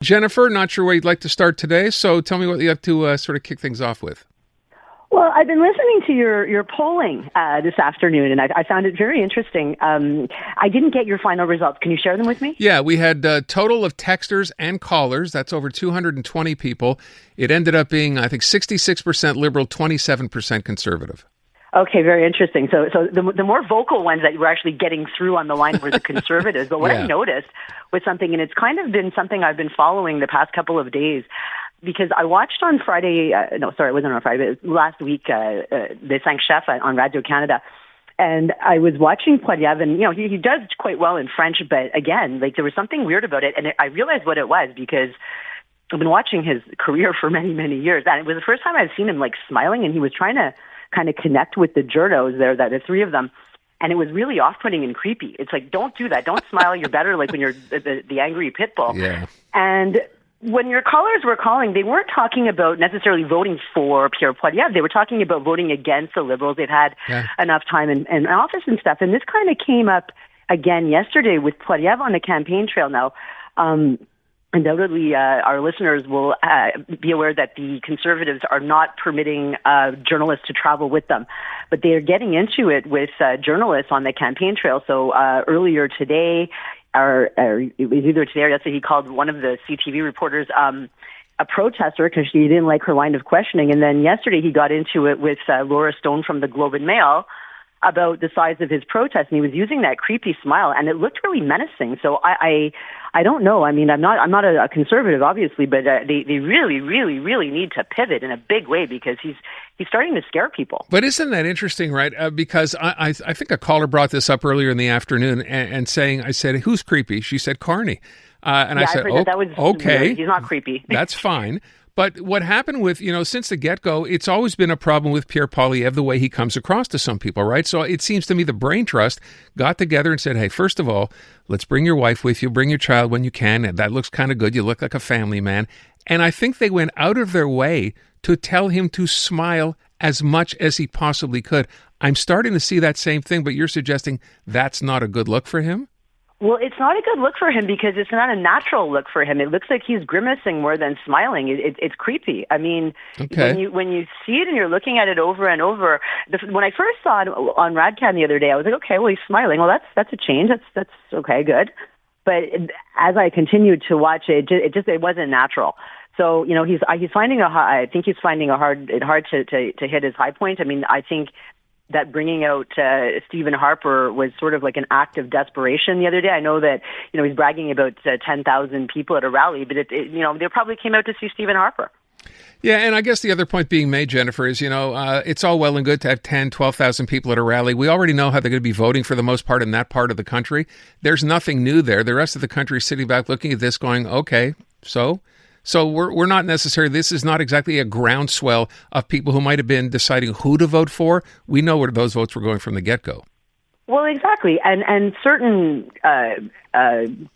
Jennifer, not sure where you'd like to start today, so tell me what you have to sort of kick things off with. Well, I've been listening to your polling this afternoon, and I found it very interesting. I didn't get your final results. Can you share them with me? Yeah, we had a total of texters and callers. That's over 220 people. It ended up being, I think, 66% Liberal, 27% Conservative. Okay, very interesting. So the more vocal ones that were actually getting through on the line were the Conservatives. But what I noticed was something, and it's kind of been something I've been following the past couple of days, because I watched on Friday, it wasn't on Friday, but it was last week, Les Cinq Chefs on Radio-Canada. And I was watching Poilievre, and, he does quite well in French, but again, there was something weird about it. And I realized what it was because I've been watching his career for many, many years. And it was the first time I've seen him, smiling, and he was trying to kind of connect with the journos there, the three of them. And it was really off-putting and creepy. It's like, don't do that. Don't smile. You're better when you're the angry pit bull. Yeah. And when your callers were calling, they weren't talking about necessarily voting for Pierre Poilievre. They were talking about voting against the Liberals. They've had enough time in office and stuff. And this kind of came up again yesterday with Poilievre on the campaign trail now. Undoubtedly, our listeners will be aware that the Conservatives are not permitting journalists to travel with them. But they are getting into it with journalists on the campaign trail. So earlier today, or it was either today or yesterday, he called one of the CTV reporters a protester because she didn't like her line of questioning. And then yesterday he got into it with Laura Stone from the Globe and Mail about the size of his protest, and he was using that creepy smile, and it looked really menacing. So I don't know. I mean, I'm not a conservative, obviously, but they really, really, really need to pivot in a big way because he's starting to scare people. But isn't that interesting, right? Because I think a caller brought this up earlier in the afternoon and saying, I said, who's creepy? She said, Carney. And I said, that was okay, weird. He's not creepy. That's fine. But what happened with, since the get-go, it's always been a problem with Pierre Poilievre, the way he comes across to some people, right? So it seems to me the Brain Trust got together and said, hey, first of all, let's bring your wife with you, bring your child when you can. And that looks kind of good. You look like a family man. And I think they went out of their way to tell him to smile as much as he possibly could. I'm starting to see that same thing, but you're suggesting that's not a good look for him? Well, it's not a good look for him because it's not a natural look for him. It looks like he's grimacing more than smiling. It's creepy. I mean, when you see it and you're looking at it over and over, when I first saw it on Radcam the other day, I was like, okay, well, he's smiling. Well, that's a change. That's okay, good. But as I continued to watch it, it wasn't natural. So he's finding I think he's finding it hard to hit his high point. I mean, I think that bringing out Stephen Harper was sort of like an act of desperation the other day. I know that, he's bragging about 10,000 people at a rally, but they probably came out to see Stephen Harper. Yeah, and I guess the other point being made, Jennifer, is, it's all well and good to have 10, 12,000 people at a rally. We already know how they're going to be voting for the most part in that part of the country. There's nothing new there. The rest of the country is sitting back looking at this going, okay, So we're not necessarily, this is not exactly a groundswell of people who might have been deciding who to vote for. We know where those votes were going from the get-go. Well, exactly. And certain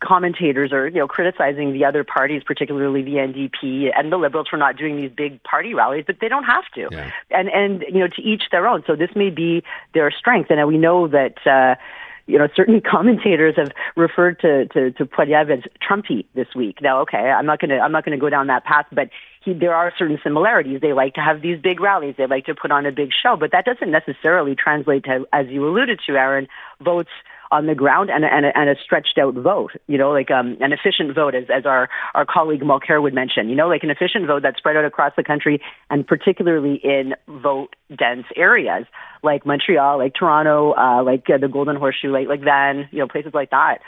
commentators are, criticizing the other parties, particularly the NDP and the Liberals, for not doing these big party rallies, but they don't have to. Yeah. And to each their own. So this may be their strength. And we know that certain commentators have referred to Poilievre as Trumpy this week. Now, okay, I'm not gonna go down that path, but there are certain similarities. They like to have these big rallies. They like to put on a big show, but that doesn't necessarily translate to, as you alluded to, Aaron, votes on the ground and a stretched out vote, an efficient vote, as our colleague Mulcair would mention, an efficient vote that's spread out across the country and particularly in vote dense areas like Montreal, like Toronto, like the Golden Horseshoe, like Van, places like that.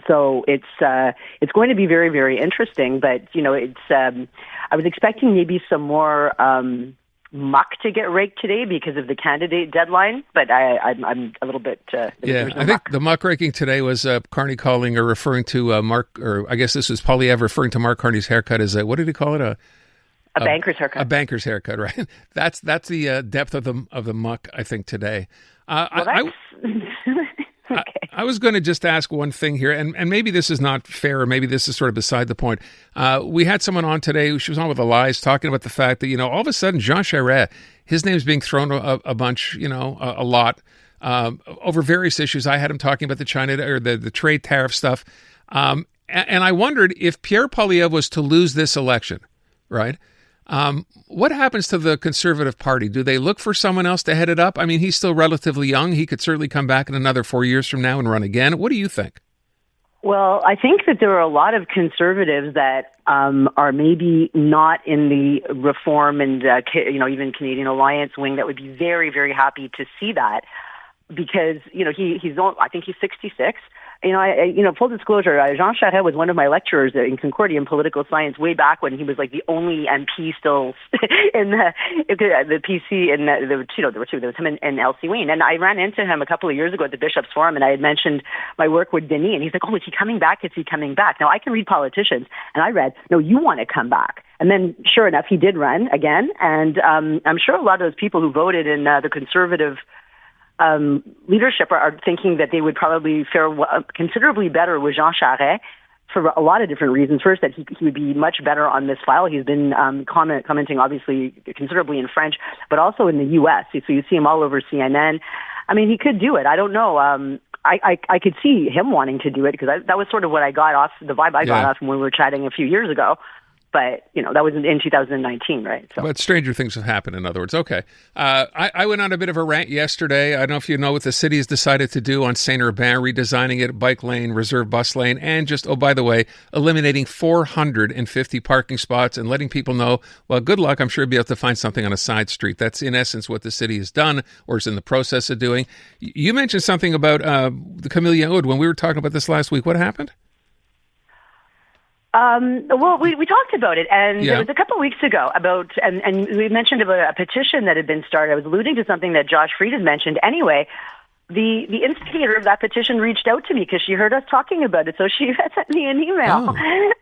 So it's going to be very, very interesting, but I was expecting maybe some more muck to get raked today because of the candidate deadline, but I'm a little bit... I think the muck raking today was Carney calling or referring to Mark, or I guess this was Poilievre referring to Mark Carney's haircut as what did he call it? A banker's haircut. A banker's haircut, right? That's the depth of the muck, I think, today. Okay. I was going to just ask one thing here, and maybe this is not fair, or maybe this is sort of beside the point. We had someone on today, she was on with Elias, talking about the fact that, all of a sudden, Jean Charest, his name's being thrown a bunch, a lot, over various issues. I had him talking about the China, or the trade tariff stuff. And I wondered if Pierre Poilievre was to lose this election, right? What happens to the Conservative Party? Do they look for someone else to head it up? I mean, he's still relatively young. He could certainly come back in another 4 years from now and run again. What do you think? Well, I think that there are a lot of conservatives that are maybe not in the Reform and even Canadian Alliance wing that would be very, very happy to see that, because I think he's 66. Full disclosure, Jean Charest was one of my lecturers in Concordia in political science way back when he was like the only MP still in the PC, and there were two. There was him and Elsie Wayne, and I ran into him a couple of years ago at the Bishops' Forum, and I had mentioned my work with Denis, and he's like, "Oh, is he coming back? Is he coming back?" Now I can read politicians, and I read, "No, you want to come back." And then, sure enough, he did run again, and I'm sure a lot of those people who voted in the Conservative leadership are thinking that they would probably fare considerably better with Jean Charest for a lot of different reasons. First, that he would be much better on this file. He's been commenting, obviously, considerably in French, but also in the U.S. So you see him all over CNN. I mean, he could do it. I don't know. I could see him wanting to do it, because that was sort of what I got off, the vibe I got off when we were chatting a few years ago. But, that was in 2019, right? So. But stranger things have happened, in other words. Okay. I went on a bit of a rant yesterday. I don't know if you know what the city has decided to do on Saint-Urbain, redesigning it, bike lane, reserve bus lane, and just, by the way, eliminating 450 parking spots and letting people know, well, good luck. I'm sure you'll be able to find something on a side street. That's, in essence, what the city has done or is in the process of doing. You mentioned something about the Camellia Wood when we were talking about this last week. What happened? Well, we talked about it, and it was a couple of weeks ago about, and we mentioned about a petition that had been started. I was alluding to something that Josh Fried had mentioned. Anyway, the instigator of that petition reached out to me because she heard us talking about it, so she sent me an email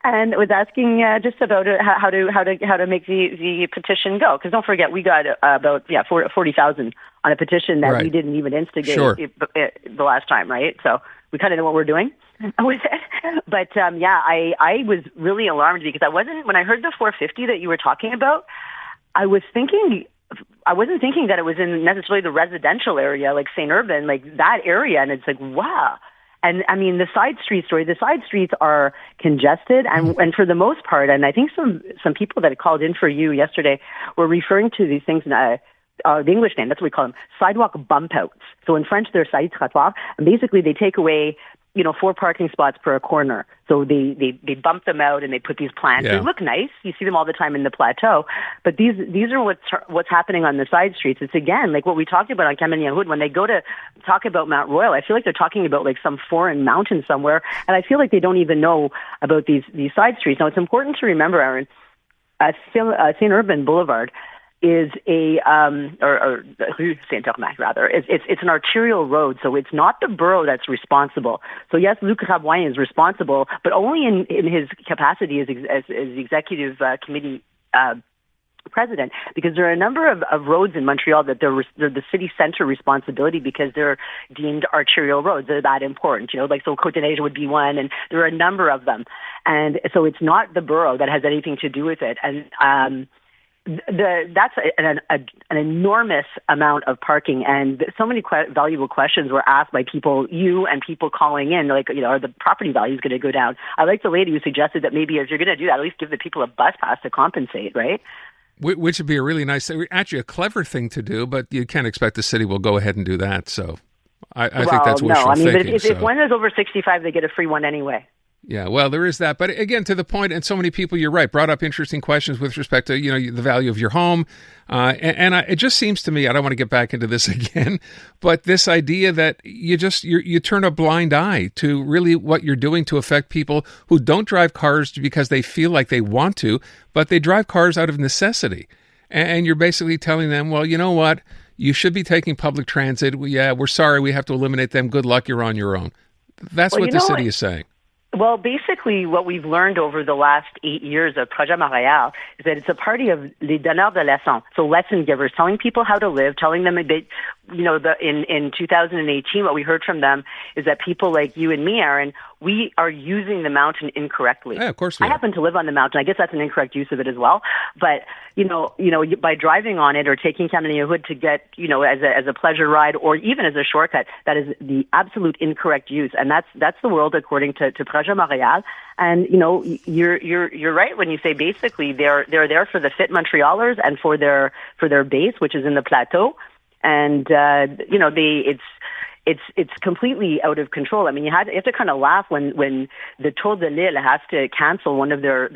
and was asking just about how to make the petition go. Because don't forget, we got about 40,000 on a petition that we didn't even instigate the last time, right? So we kind of know what we're doing with it. But I was really alarmed because when I heard the 450 that you were talking about, I wasn't thinking that it was in necessarily the residential area, like St. Urbain, like that area. And it's like, wow. And I mean, the side streets are congested, and for the most part, and I think some people that called in for you yesterday were referring to these things, the English name, that's what we call them, sidewalk bump outs. So in French, they're side trottoirs, and basically they take away 4 parking spots per corner. So they bump them out and they put these plants. They look nice. You see them all the time in the plateau. But these are what's happening on the side streets. It's again like what we talked about on Camellia Wood. When they go to talk about Mount Royal, I feel like they're talking about like some foreign mountain somewhere, and I feel like they don't even know about these side streets. Now it's important to remember, Aaron, St. Urbain Boulevard is or Rue Saint-Urbain, rather. It's an arterial road, so it's not the borough that's responsible. So yes, Luc Rabouin is responsible, but only in his capacity as the executive committee president, because there are a number of roads in Montreal that they're the city center responsibility because they're deemed arterial roads. They're that important, so Côte-des-Neiges would be one, and there are a number of them. And so it's not the borough that has anything to do with it. And that's an enormous amount of parking, and so many valuable questions were asked by you and people calling in, like, are the property values going to go down? I like the lady who suggested that maybe if you're going to do that, at least give the people a bus pass to compensate, right? Which would be a really nice, actually a clever thing to do, but you can't expect the city will go ahead and do that. So I think that's wishful thinking. But if one is over 65, they get a free one anyway. Yeah, well, there is that. But again, to the point, and so many people, you're right, brought up interesting questions with respect to, the value of your home. It just seems to me, I don't want to get back into this again, but this idea that you turn a blind eye to really what you're doing to affect people who don't drive cars because they feel like they want to, but they drive cars out of necessity. And you're basically telling them, well, you know what? You should be taking public transit. We're sorry, we have to eliminate them. Good luck, you're on your own. That's what the city is saying. Well, basically, what we've learned over the last 8 years of Projet Montréal is that it's a party of les donneurs de leçons, so lesson givers, telling people how to live, telling them a bit in 2018, what we heard from them is that people like you and me, Aaron, we are using the mountain incorrectly. Yeah, of course we are. I happen to live on the mountain. I guess that's an incorrect use of it as well. But, by driving on it or taking Connexion Hood to get, as a pleasure ride or even as a shortcut, that is the absolute incorrect use. And that's the world according to Projet Montréal. And, you're right when you say basically they're there for the fit Montrealers and for their base, which is in the plateau. And, it's completely out of control. I mean, you have to kind of laugh when the Tour de l'Île has to cancel one of their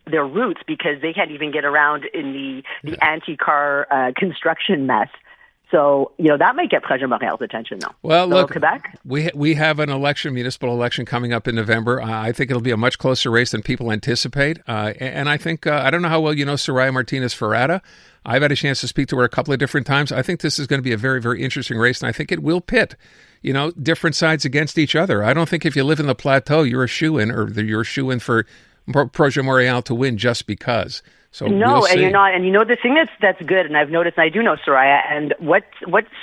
routes because they can't even get around in the anti-car construction mess. So, that might get Projet Montréal's attention, though. Well, look, Quebec? We have an municipal election coming up in November. I think it'll be a much closer race than people anticipate. And I think, I don't know how well you know Soraya Martinez-Ferrata. I've had a chance to speak to her a couple of different times. I think this is going to be a very, very interesting race, and I think it will pit, different sides against each other. I don't think if you live in the plateau, you're a shoo-in, or you're a shoo-in for Projet Montréal to win just because. So no, we'll and you're not. And the thing that's good, and I've noticed, and I do know Soraya, and what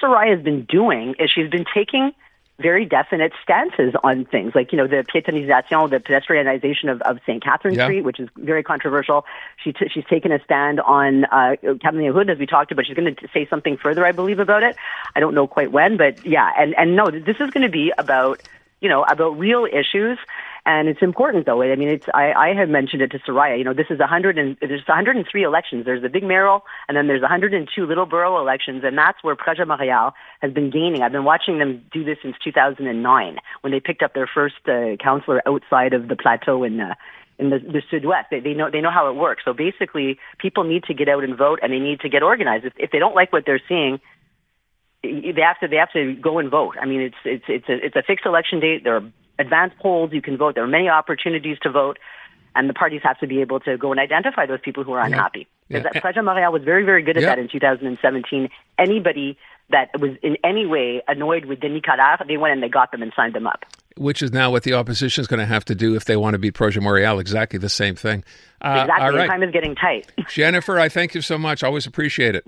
Soraya has been doing is she's been taking very definite stances on things, like, the piétonisation, the pedestrianization of St. Catherine Street, which is very controversial. She's taken a stand on Connexion Hood, as we talked about. She's going to say something further, I believe, about it. I don't know quite when, but yeah. And no, this is going to be about real issues. And it's important, though. I mean, I have mentioned it to Soraya. This is there's 103 elections. There's the big mayoral, and then there's 102 little borough elections, and that's where Projet Montréal has been gaining. I've been watching them do this since 2009, when they picked up their first councillor outside of the plateau in the Sud-Ouest. They know how it works. So basically, people need to get out and vote, and they need to get organized. If they don't like what they're seeing, they have to go and vote. I mean, it's a fixed election date. There are advanced polls. You can vote. There are many opportunities to vote, and the parties have to be able to go and identify those people who are unhappy. Because Projet Montréal was very, very good at that in 2017. Anybody that was in any way annoyed with Denis Coderre, they went and they got them and signed them up. Which is now what the opposition is going to have to do if they want to beat Projet Montréal. Exactly the same thing. Exactly. All right. The time is getting tight. Jennifer, I thank you so much. Always appreciate it.